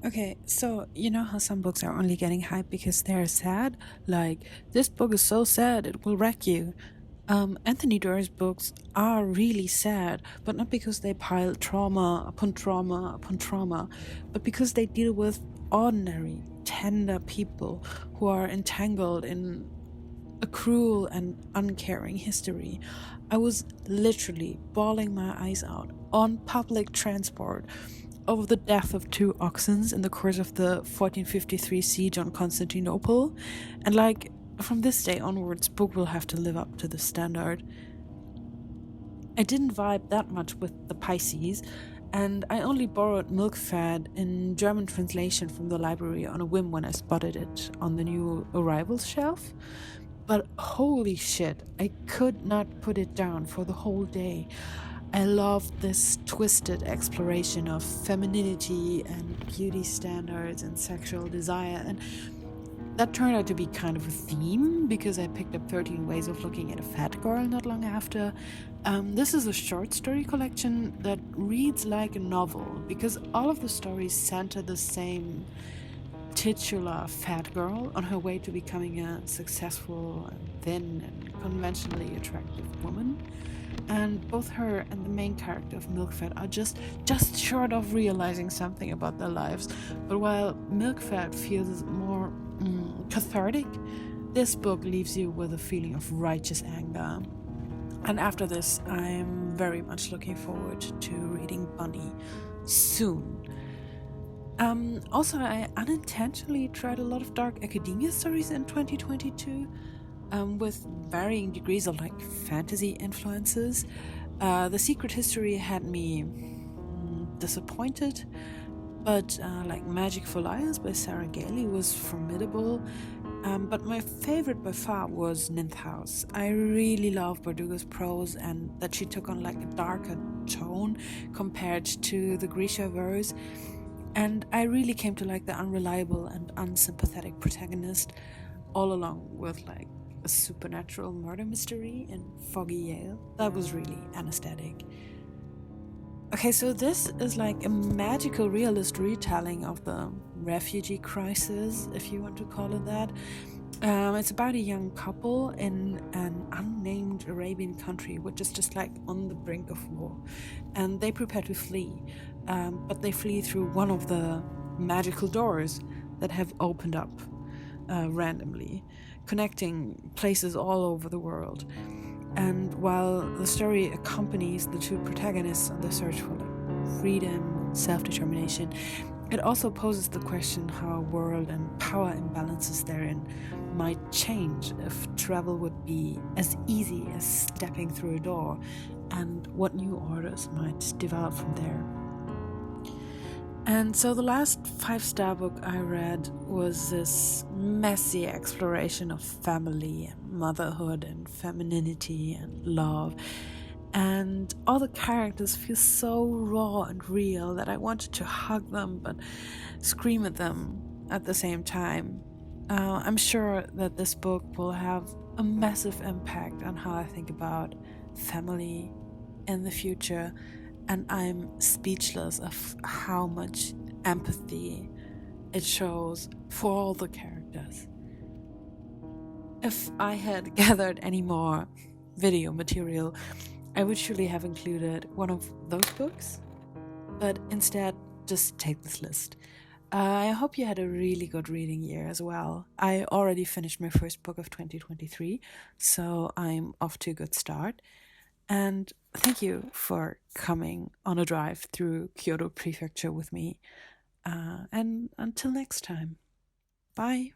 Okay, so you know how some books are only getting hype because they're sad? Like, this book is so sad it will wreck you. Anthony Doerr's books are really sad, but not because they pile trauma upon trauma upon trauma, but because they deal with ordinary, tender people who are entangled in a cruel and uncaring history. I was literally bawling my eyes out on public transport over the death of two oxen in the course of the 1453 siege on Constantinople. And like, from this day onwards, book will have to live up to the standard. I didn't vibe that much with the Pisces, and I only borrowed Milkfed in German translation from the library on a whim when I spotted it on the new arrivals shelf. But holy shit, I could not put it down for the whole day. I loved this twisted exploration of femininity and beauty standards and sexual desire, and that turned out to be kind of a theme because I picked up 13 Ways of Looking at a Fat Girl not long after. This is a short story collection that reads like a novel because all of the stories center the same titular fat girl on her way to becoming a successful, thin, and conventionally attractive woman. And both her and the main character of Milkfed are just short of realizing something about their lives. But while Milkfed feels more cathartic, this book leaves you with a feeling of righteous anger. And after this, I'm very much looking forward to reading Bunny soon. Also, I unintentionally tried a lot of dark academia stories in 2022, with varying degrees of like fantasy influences. The Secret History had me disappointed, but like Magic for Liars by Sarah Gailey was formidable. But my favorite by far was Ninth House. I really love Bardugo's prose and that she took on like a darker tone compared to the Grisha verse. And I really came to like the unreliable and unsympathetic protagonist, all along with like a supernatural murder mystery in Foggy Yale. That was really anesthetic. Okay, so this is like a magical realist retelling of the refugee crisis, if you want to call it that. It's about a young couple in an unnamed Arabian country, which is just like on the brink of war. And they prepare to flee, but they flee through one of the magical doors that have opened up randomly, connecting places all over the world. And while the story accompanies the two protagonists on the search for like freedom, self-determination, it also poses the question how world and power imbalances therein might change if travel would be as easy as stepping through a door, and what new orders might develop from there. And so the last 5-star book I read was this messy exploration of family and motherhood and femininity and love. And all the characters feel so raw and real that I wanted to hug them but scream at them at the same time. I'm sure that this book will have a massive impact on how I think about family in the future, and I'm speechless of how much empathy it shows for all the characters. If I had gathered any more video material, I would surely have included one of those books, but instead, just take this list. I hope you had a really good reading year as well. I already finished my first book of 2023, so I'm off to a good start. And thank you for coming on a drive through Kyoto Prefecture with me. And until next time, bye.